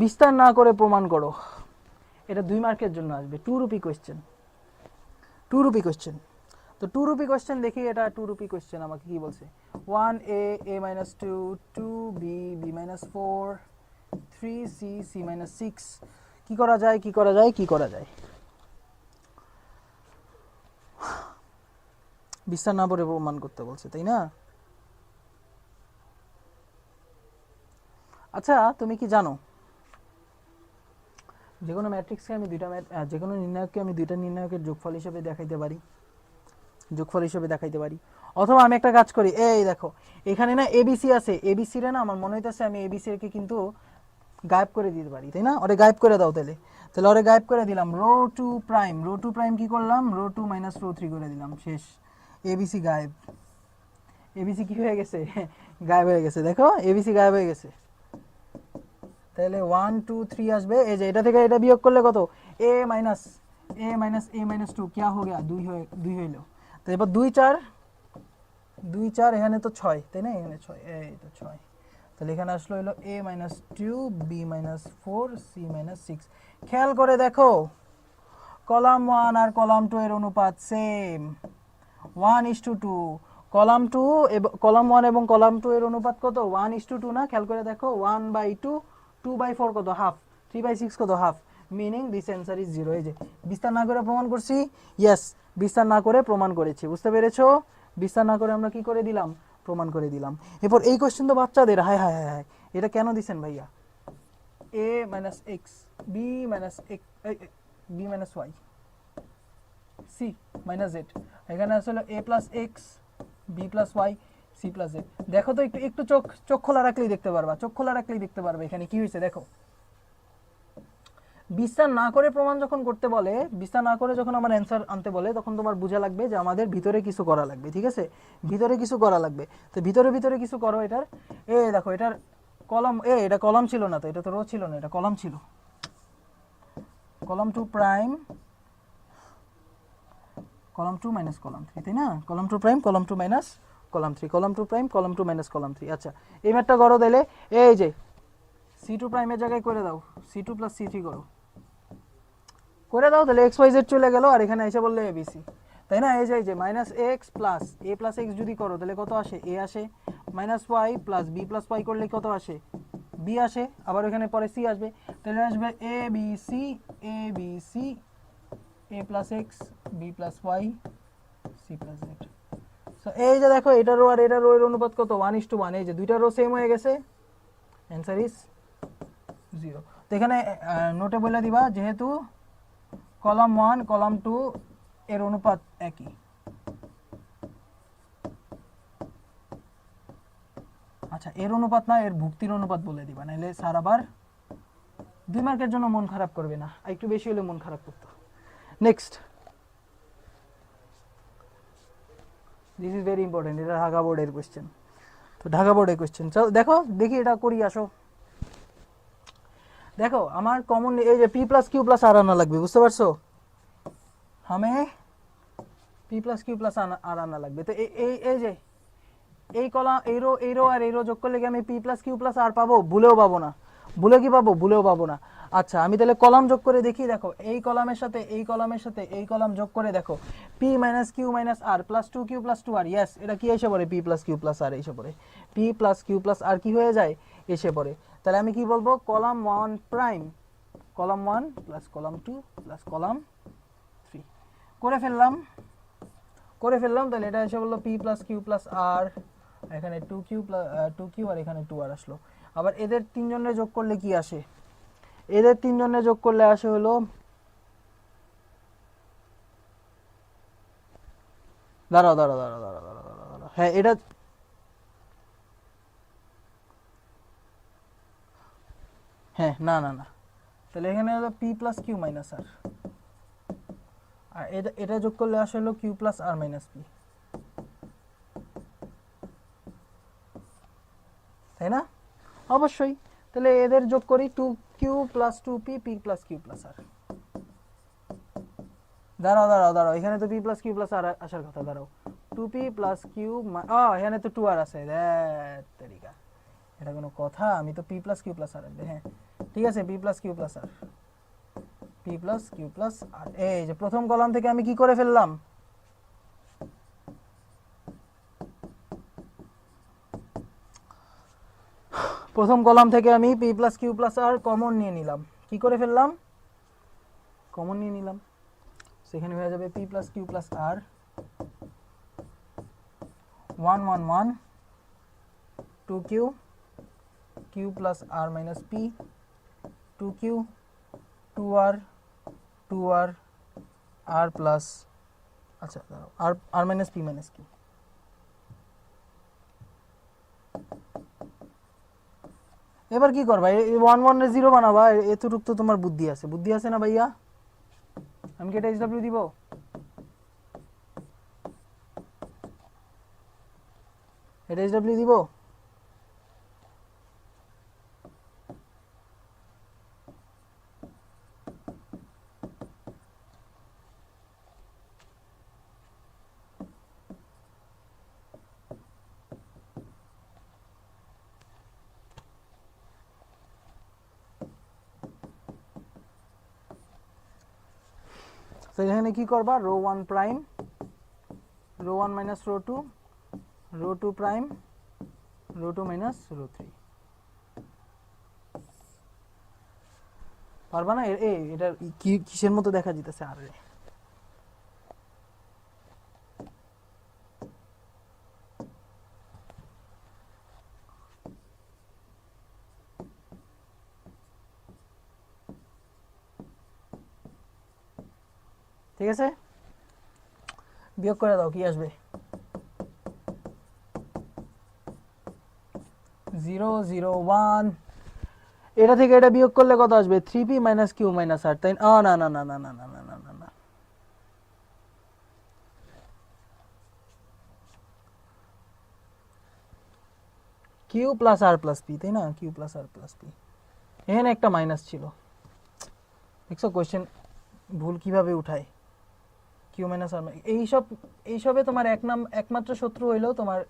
বিস্তার না করে প্রমাণ করো। এটা 2 মার্কের জন্য আসবে, 2 রুপি কোয়েশ্চেন, 2 রুপি কোয়েশ্চেন। তো 2 রুপি কোয়েশ্চেন দেখি, এটা 2 রুপি কোয়েশ্চেন আমাকে কি বলছে, 1a a minus 2 2b b minus 4 3c c minus 6। কি করা যায়, কি করা যায়, কি করা যায়? বিস্তার না করে প্রমাণ করতে বলছে, তাই না? আচ্ছা, তুমি কি জানো যে কোনো ম্যাট্রিক্সকে আমি যে কোনো নির্ণায়ককে আমি দুইটা নির্ণায়কের যোগফল হিসেবে দেখাইতে পারি, যোগফল হিসেবে দেখাইতে পারি। অথবা আমি একটা কাজ করি, এই দেখো এখানে না এবিসি আছে, এবিসি রে না আমার মনে হইতেছে আমি এবিসি কে কিন্তু গায়েব করে দিতে পারি, তাই না? ওরে গায়েব করে দাও, তাহলে তাহলে ওরে গায়েব করে দিলাম, row two prime, row two prime কি করলাম, row two minus row three করে দিলাম, শেষ, এবিসি গায়েব। এবিসি কি হয়ে গেছে? গায়েব হয়ে গেছে, দেখো এবিসি গায়েব হয়ে গেছে। তাহলে 1 2 3 আসবে, এই যে এটা থেকে এটা বিয়োগ করলে কত, এ মাইনাস এ মাইনাস 2 क्या हो गया, 2 হইলো। তো এবার 2 4 2 4, এখানে তো 6, তাই না? এখানে 6, এই তো 6। তাহলে এখানে আসলো হলো a minus 2 b minus 4 c minus 6। খেয়াল করে দেখো কলাম 1 আর কলাম 2 এর অনুপাত সেম, 1:2। কলাম 2 এবং কলাম 1 এবং কলাম 2 এর অনুপাত কত, 1:2 না? খেয়াল করে দেখো 1/2, 2/4 কত, হাফ, 3/6 কত, half, meaning this answer is 0। এই যে বিস্তার না করে প্রমাণ করছি, ইয়েস, বিস্তার না করে প্রমাণ করেছি, বুঝতে পেরেছো? বিস্তার না করে আমরা কি করে দিলাম, প্রমাণ করে দিলাম। এরপর এই কোশ্চেন তো বাচ্চাদের, হায় হায় হায় হায়, এটা কেন দিছেন ভাইয়া? a minus x, b minus b minus y, c minus z, এখানে আসলে a plus x, b plus y, c plus z. দেখো তো একটু একটু চোখ চোখ খোলা রাখলেই দেখতে পারবা, চোখ খোলা রাখলেই দেখতে পারবে এখানে কি হয়েছে। দেখো বিস্তার না করে প্রমাণ যখন করতে বলে, বিস্তার না করে যখন আমার অ্যান্সার আনতে বলে, তখন তোমার বোঝা লাগবে যে আমাদের ভিতরে কিছু করা লাগবে, ঠিক আছে? ভিতরে কিছু করা লাগবে। তো ভিতরে ভিতরে কিছু করো এটার। এ দেখো এটার কলম, এটা কলম ছিল না, তো এটা তো রো ছিল না, এটা কলম ছিল, কলম 2 প্রাইম, কলম 2 মাইনাস কলম 3, তাই না? কলম 2 প্রাইম, কলম 2 মাইনাস কলম 3, কলম 2 প্রাইম, কলম 2 মাইনাস কলম 3। আচ্ছা, এই ম্যাথটা করো তাহলে, এই যে c2 প্রাইমের জায়গায় করে দাও c2 প্লাস c3 করো, করে দাও, তাহলে এক্স ওয়াই জেড চলে গেল, আর এখানে এসে বললে এবিসি, তাই না? এই যে minus x plus a plus x যদি করো তাহলে কত আসে, এ আসে, minus y plus b plus y করলে কত আসে, বি আসে, আবার ওখানে পরে সি আসবে, তাহলে আসবে A B C, A B C, A plus X, B plus Y, C plus Z. So এই যে দেখো এটা রো আর এটা রো এর অনুপাত কত, 1:1, এই যে দুইটা রো সেম হয়ে গেছে, অ্যান্সার ইজ 0। তো এখানে নোটে বলে দিবা যেহেতু কলাম 1 কলাম 2 এর অনুপাত একই। আচ্ছা, এর অনুপাত না, এর ভুক্তির অনুপাত বলে দিবা, নাহলে স্যার আবার 2 মার্কের জন্য মন খারাপ করবে না, একটু বেশি হলে মন খারাপ করতো। Next, this is very important, এটা ঢাকা বোর্ডের কোয়েশ্চেন। তো ঢাকা বোর্ডের কোয়েশ্চেন, চল দেখো দেখি এটা করি, আসো দেখো আমার কমন এই যে পি প্লাস কিউ প্লাস আর আনা লাগবে, বুঝতে পারছো? হামে পি প্লাস কিউ প্লাস আর আনা লাগবে। তো এই যে এই কলাম, এই রো আর এই রো যোগ করলে কি আমি পি প্লাস কিউ প্লাস আর পাবো? ভুলেও পাবো না, ভুলে কি পাবো, ভুলেও পাবো না। আচ্ছা, আমি তাহলে কলাম যোগ করে দেখি, দেখো এই কলামের সাথে এই কলামের সাথে এই কলাম যোগ করে দেখো, P minus Q minus R plus 2q plus 2r, yes, এটা কি এসে পড়ে, P plus Q plus R এসে পড়ে, P plus Q plus R কি হয়ে যায়, এসে পড়ে। তাহলে আমি কি বলবো, column 1 prime, column 1 plus column 2 plus column 3 করে ফেললাম, করে ফেললাম। তাহলে এটা এসে বললো P plus Q plus R, এখানে 2q আর এখানে 2r আসলো। আবার এদের তিনজনের যোগ করলে কি আসে, এদের তিনজনের যোগ করলে আসে হলো, দাঁড়াও দাঁড়াও দাঁড়াও দাঁড়াও দাঁড়াও দাঁড়াও দাঁড়াও, হ্যাঁ এটা, হ্যাঁ না না না, তাহলে এখানে হলো P plus Q minus R, আর এটা এটা যোগ করলে আসে হলো Q plus R minus P, তাই না? অবশ্যই। তাহলে এদের যোগ করি, 2q plus 2p, P plus Q plus R, দাঁড়াও দাঁড়াও দাঁড়াও, এখানে তো P plus Q plus R আসার কথা, দাঁড়াও, 2p প্লাস কিউ, এখানে তো 2r আছে, তরিকা, এটা কোনো কথা? আমি তো পি প্লাস কিউ প্লাস আর আসবে, হ্যাঁ ঠিক আছে, পি প্লাস কিউ প্লাস আর, পি প্লাস কিউ প্লাস আর। এই যে প্রথম কলাম থেকে আমি কি করে ফেললাম, প্রথম কলাম থেকে আমি পি প্লাস কিউ প্লাস আর কমন নিয়ে নিলাম, কি করে ফেললাম, কমন নিয়ে নিলাম, সেখানে হয়ে যাবে P plus Q plus R 1 1 1 2q q plus R minus P 2q 2r 2r R plus, আচ্ছা আর R minus P minus Q. এবার কি করবা, এই 1 1 এর 0 বানাবা, এতটুক তো তোমার বুদ্ধি আছে, বুদ্ধি আছে না ভাইয়া? আমি কি এটা এইচডব্লিউ দিব, এটা এইচডব্লিউ দিব? তো এখানে কি করবা, row 1 prime, row 1 minus row 2, row 2 prime, row 2 minus row 3। পারবা না? এটা কি কিসের মতো দেখা যেতেছে আর রে? ঠিক আছে, বিয়োগ করে দাও, কি আসবে, 0 0 1। এটা থেকে এটা বিয়োগ করলে কত আসবে, 3p মাইনাস কিউ মাইনাস আর, তাই না? না না না না না না না না না, কিউ প্লাস আর প্লাস পি, তাই না? কিউ প্লাস আর প্লাস পি, এখানে একটা মাইনাস ছিল, দেখছো কোয়েশ্চেন ভুল কিভাবে উঠায়, কিউ মাইনাস আর। এইসবে তোমার একমাত্র শত্রু হইলেও তোমার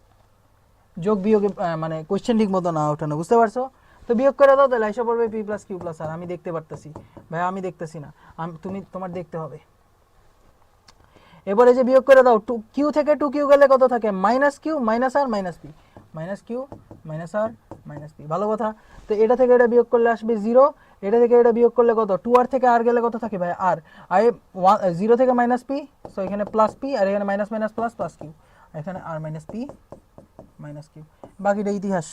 যোগ বিয়োগে মানে কোয়েশ্চেন ঠিক মতো না ওঠানো, বুঝতে পারছো? তো বিয়োগ করে দাও, তাহলে এসে পড়বে পি প্লাস কিউ প্লাস আর। আমি দেখতে পারতেছি ভাই, আমি দেখতেছি না, তোমার দেখতে হবে। এবারে যে বিয়োগ করে দাও, কিউ থেকে 2q গেলে কত থাকে, minus Q minus R minus P, minus Q minus R minus P, ভালো কথা। তো এটা থেকে এটা বিয়োগ করলে আসবে 0, এটা থেকে এটা বিয়োগ করলে কত, 2r থেকে আর গেলে কত থাকে ভাই, আর 0 থেকে মাইনাস পি, সো এখানে প্লাস পি, আর এখানে minus minus plus plus q, এখানে আর মাইনাস পি মাইনাস কিউ। বাকিটা ইতিহাস।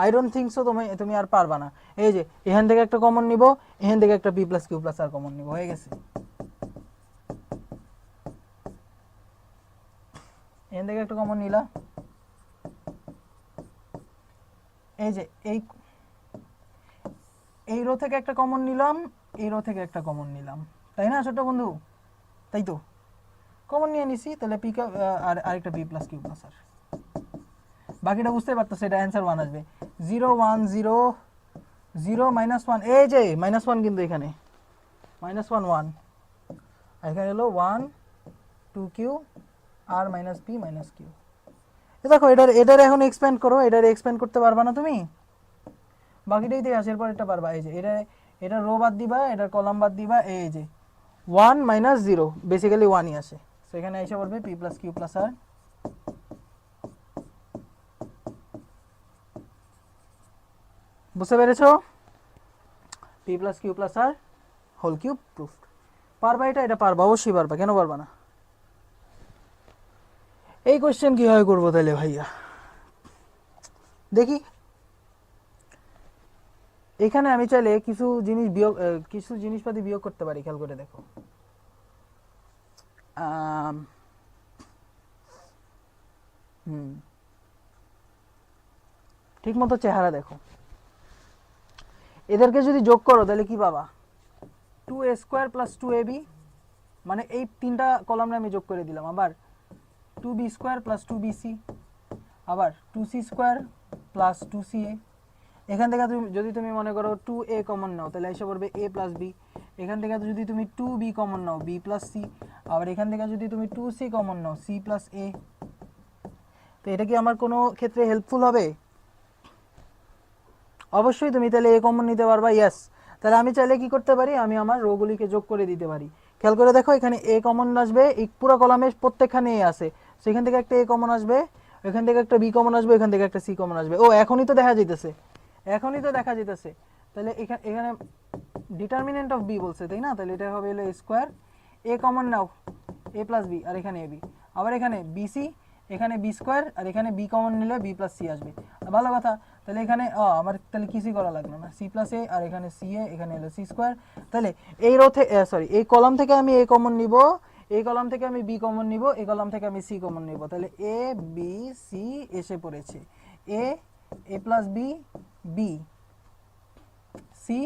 আই ডোন্ট থিঙ্ক সো তুমি আর পারবা না। এই যে এখান থেকে একটা কমন নিব, এখান থেকে একটা পি প্লাস কিউ প্লাস আর কমন নিব, হয়ে গেছে। এখান থেকে একটা কমন নিলা, এই যে এই রো থেকে একটা কমন নিলাম, এই রো থেকে একটা কমন নিলাম, তাই না ছোট্ট বন্ধু? তাই তো, কমন নিয়ে নিছি, তাহলে পি আর আরেকটা পি প্লাস কিউ প্লাস আর। বাকিটা বুঝতে পারতেছে, এটা অ্যান্সার 1 আসবে। 0 1 0 0 মাইনাস 1, এই যে মাইনাস 1 কিন্তু এখানে মাইনাস 1 1, এখানে হলো 1 2q আর মাইনাস পি মাইনাস কিউ। দেখো এটার এখন এক্সপ্যান্ড করো, এটার এক্সপ্যান্ড করতে পারবা না তুমি, বাকিটাই দিয়ে আসার পর এটা পারবা। এই যে এটা রো বাদ দিবা, এটার কলাম বাদ দিবা, এই যে 1 মাইনাস 0 বেসিক্যালি 1ই আসে, সো এখানে এসে পড়বে পি প্লাস কিউ প্লাস আর। বুঝতে পেরেছো? পি প্লাস কিউ প্লাস আর হোল কিউব প্রুফড। পারবা এটা পারবা, অবশ্যই পারবা, কেন পারবা না? এই কোশ্চেন কিভাবে করবো তাহলে ভাইয়া, দেখি। এখানে আমি চাইলে কিছু জিনিসপাতি বিয়োগ করতে পারি, খেয়াল করে দেখো। ঠিক মতো চেহারা দেখো, এদেরকে যদি যোগ করো তাহলে কি পাবা, 2a স্কোয়ার প্লাস 2ab, মানে এই তিনটা কলামে আমি যোগ করে দিলাম। আবার 2b স্কোয়ার প্লাস 2bc, আবার 2c স্কোয়ার প্লাস 2ca। এখান থেকে যদি তুমি মনে করো 2a কমন নাও, তাহলে এসে পড়বে a প্লাস b। এখান থেকে যদি তুমি 2b কমন নাও, b প্লাস c। আবার এখান থেকে যদি তুমি 2c common now, c plus a। তো এটা কি আমার কোনো ক্ষেত্রে হেল্পফুল হবে? অবশ্যই তুমি তাহলে এ কমন নিতে পারবা, ইয়েস। তাহলে আমি চাইলে কি করতে পারি, আমি আমার রোগুলিকে যোগ করে দিতে পারি। খেয়াল করে দেখো, এখানে এ কমন আসবে, এই পুরো কলামে প্রত্যেকখানে এ আছে, সেখান থেকে একটা এ কমন আসবে, এখান থেকে একটা বি কমন আসবে, এখান থেকে একটা সি কমন আসবে। ও এখনই তো দেখা যাইতেছে, এখনই তো দেখা যাইতেছে। তাহলে এখানে এখানে ডিটারমিনেন্ট অফ বি বলছে, তাই না? তাহলে এটা হবে হলো এ square, a common now, A plus B, আর এখানে এ বি, আবার এখানে বিসি, এখানে বি স্কোয়ার, আর এখানে বি কমন নিলে বি প্লাস সি আসবে। ভালো কথা। তাহলে এখানে আমার তাহলে কিছুই করা লাগলো না, সি প্লাস এ, আর এখানে সি এ, এখানে হলো সি স্কোয়ার। তাহলে এই রো থেকে সরি এই কলাম থেকে আমি এ কমন নিব, এই কলাম থেকে আমি বি কমন নিব, এই কলাম থেকে আমি সি কমন নিব। তাহলে এ বি সি এসে পড়েছে, A A plus B, B C,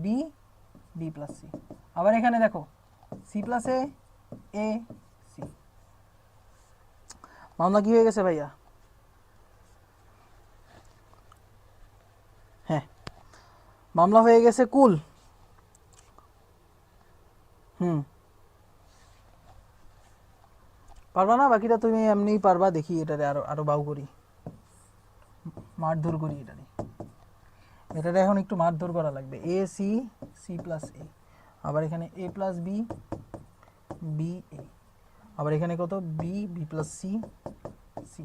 B B plus C. আবার এখানে দেখো সি প্লাস এ, এ সি। মামলা কি হয়ে গেছে ভাইয়া? হ্যাঁ, মামলা হয়ে গেছে কুল। হুম, পারবা না? বাকিটা তুমি এমনিই পারবা। দেখি এটারে আরো আরো বাউ করি, মারধর করি এটারে। এটারে এখন একটু মারধর করা লাগবে। A c, C plus a, আবার এখানে a plus B, B a, আবার এখানে কত b, B plus c, c.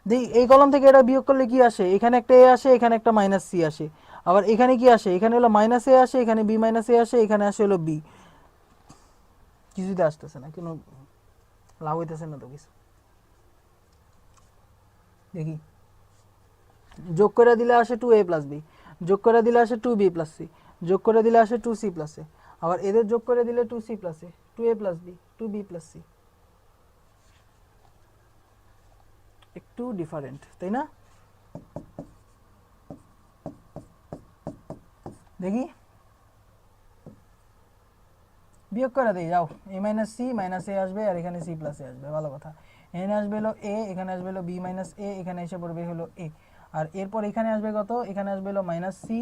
দেখি এই কলাম থেকে এটা বিয়োগ করলে কি আসে, এখানে একটা এ আসে, এখানে একটা মাইনাস সি আসে। আবার এখানে কি আসে, এখানে হলো মাইনাস এ আসে, এখানে বি মাইনাস এ আসে, এখানে আসে হলো বি। কিছুতে আসতেছে না, কোনো লাভ হইতেছে না তো কিছু। দেখি, যোগ করে দিলে আসে টু এ প্লাস বি, যোগ করে দিলে আসে টু বি প্লাস সি, যোগ করে দিলে আসে টু সি প্লাস এ, আবার এদের যোগ করে দিলে two C plus A, two A plus B, two B plus C. একটু ডিফারেন্ট, তাই না? দেখি বিয়োগ করে দিই, যাও। A minus C minus A আসবে, আর এখানে সি প্লাস এ আসবে। ভালো কথা। এখানে আসবে হলো এ, এখানে আসবে হলো বি মাইনাস এ, এখানে এসে পড়বে হলো এ, আর এরপর এখানে আসবে কত, এখানে আসবে হলো মাইনাস সি,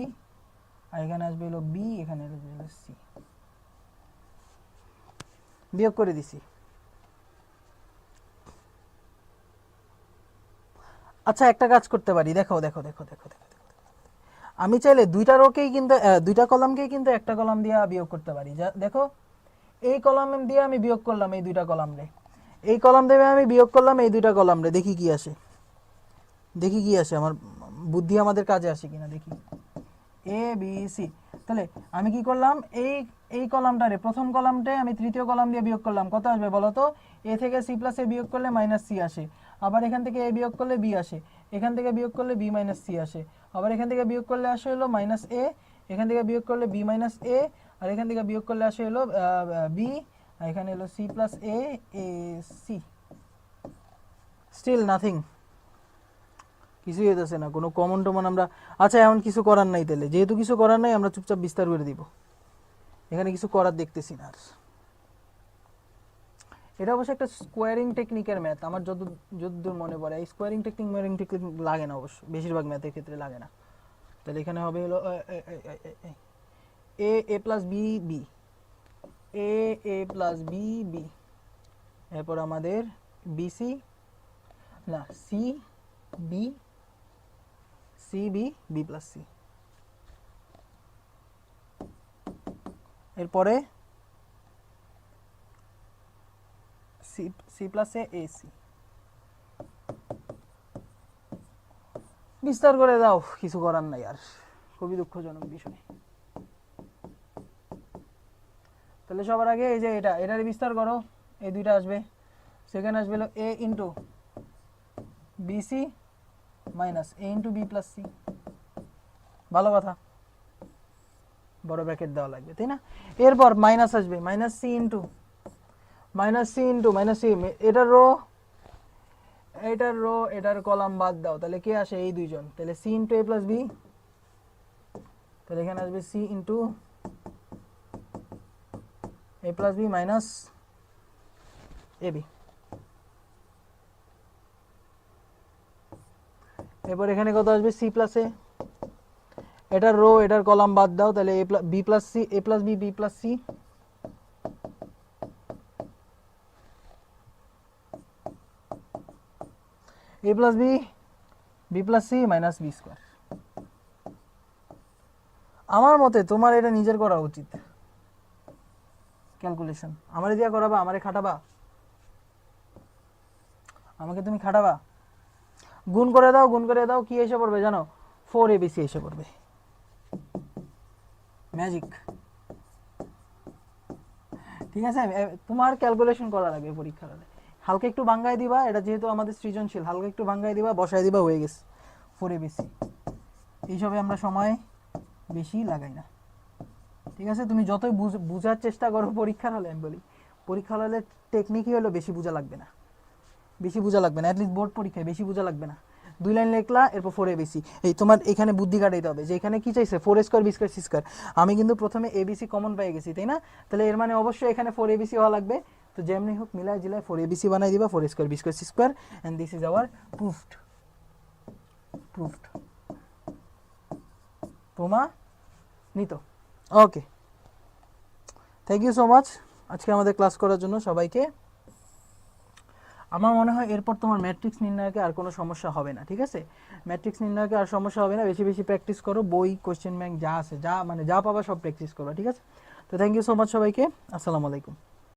আর এখানে আসবে হলো বি, এখানে আসবে হলো সি। বিয়োগ করে দিছি। আচ্ছা, একটা কাজ করতে পারি, দেখো দেখো দেখো দেখো দেখো, আমি চাইলে দুইটা রোকেই কিন্তু দুইটা কলামকেই কিন্তু একটা কলাম দিয়ে বিয়োগ করতে পারি। যা দেখো, এই কলাম দিয়ে আমি বিয়োগ করলাম এই দুইটা কলাম রে, এই কলাম দেবে আমি বিয়োগ করলাম এই দুইটা কলাম রে, দেখি কি আসে, দেখি কি আসে, আমার বুদ্ধি আমাদের কাজে আসে কিনা দেখি। এ বি সি। তাহলে আমি কি করলাম, এই এই কলামটারে, প্রথম কলামটায় আমি তৃতীয় কলাম দিয়ে বিয়োগ করলাম, কত আসবে বলো তো? এ থেকে সি প্লাস এ বিয়োগ করলে মাইনাস সি আসে, আবার এখান থেকে এ বিয়োগ করলে বি আসে, এখান থেকে বিয়োগ করলে বি মাইনাস সি আসে, আবার এখান থেকে বিয়োগ করলে আসে হলো মাইনাস এ, এখান থেকে বিয়োগ করলে বি মাইনাস এ, আর এখান থেকে বিয়োগ করলে আসে হলো বি, আর এখানে হলো সি প্লাস এ, এ সি। স্টিল নাথিং, কিছুই হইতেছে না, কোনো কমন টমন আমরা। আচ্ছা, এমন কিছু করার নাই, তাহলে যেহেতু কিছু করার নাই, আমরা চুপচাপ বিস্তার করে দিব, এখানে কিছু করার দেখতেছি না আর। এটা অবশ্য একটা স্কোয়ারিং টেকনিকের ম্যাথ, আমার যতদূর মনে পড়ে। এই স্কোয়ারিং টেকনিক লাগে না অবশ্য, বেশিরভাগ ম্যাথের ক্ষেত্রে লাগে না। তাহলে এখানে হবে হলো A A plus B B, A A plus B B, এরপর আমাদের বিসি, না C B, C B, B plus C, এরপরে সি সি প্লাস এ, এ সি। বিস্তার করে দাও, কিছু করার নাই আর, খুবই দুঃখজনক বিষয়। তাহলে সবার আগে এই যে এটার বিস্তার করো, এই দুইটা আসবে। সেকেন্ড আসবে হলো এ ইন্টু বিসি মাইনাস এ ইন্টু বি প্লাস সি। ভালো কথা, বড় ব্র্যাকেট দেওয়া লাগবে, তাই না? এরপর মাইনাস আসবে, minus c into minus c into minus c, এটার রো, এটার রো, এটার কলাম বাদ দাও, তাহলে কে আসে? এই দুইজন। তাহলে c into a plus b, তাহলে এখানে আসবে c into a plus b minus a b. এরপর এখানে কত আসবে? সি প্লাস এ, এটার রো, এটার কলাম বাদ দাও, তাহলে A B plus C, A plus B, B plus C, A plus B, B plus C minus B square. আমার মতে তোমার এটা নিজের করা উচিত ক্যালকুলেশন। আমারে দিয়া করাবা, আমারে খাটাবা, আমাকে তুমি খাটাবা। গুণ করে দাও, গুণ করে দাও, কি এসে পড়বে জানো? 4abc এসে পড়বে। ম্যাজিক। ঠিক আছে, তোমার ক্যালকুলেশন করা লাগবে পরীক্ষার হলে। হালকা একটু ভাঙ্গাই দিবা, এটা যেহেতু আমাদের সৃজনশীল, হালকা একটু ভাঙ্গাই দিবা, বসাই দিবা, হয়ে গেছে 4abc। এইসবে আমরা সময় বেশি লাগাই না। ঠিক আছে, তুমি যতই বুঝার চেষ্টা করো পরীক্ষার হলে, আমি বলি পরীক্ষার হলে টেকনিকই হলো বেশি বোঝা লাগবে না, বেশি বোঝা লাগবে না, অ্যাটলিস্ট বোর্ড পরীক্ষায় বেশি বোঝা লাগবে না। 2 লাইন লিখলা, এরপর 4abc। এই তোমার এখানে বুদ্ধি কাটাইতে হবে যে এখানে কি চাইছে, 4 square b square c square. আমি কিন্তু প্রথমে এবিসি কমন পেয়ে গেছি, তাই না? তাহলে এর মানে অবশ্যই এখানে 4abc হওয়া লাগবে। তো যেমনি হোক মিলাই জিলায় 4abc বানাই দিবা, 4 square b square c square, and this is our proofed. Proofed প্রমাণিত। Okay, thank you so much আজকে আমাদের ক্লাস করার জন্য সবাইকে। আমার মনে হয় এরপর তোমার ম্যাট্রিক্স নির্ণয়কে আর কোনো সমস্যা হবে না। ঠিক আছে, ম্যাট্রিক্স নির্ণয়কে আর সমস্যা হবে না। বেশি বেশি প্র্যাকটিস করো, বই, কোশ্চেন ব্যাংক যা আছে, যা মানে যা পাবা সব প্র্যাকটিস করো। ঠিক আছে, তো থ্যাংক ইউ সো মাচ সবাইকে। আসসালামু আলাইকুম।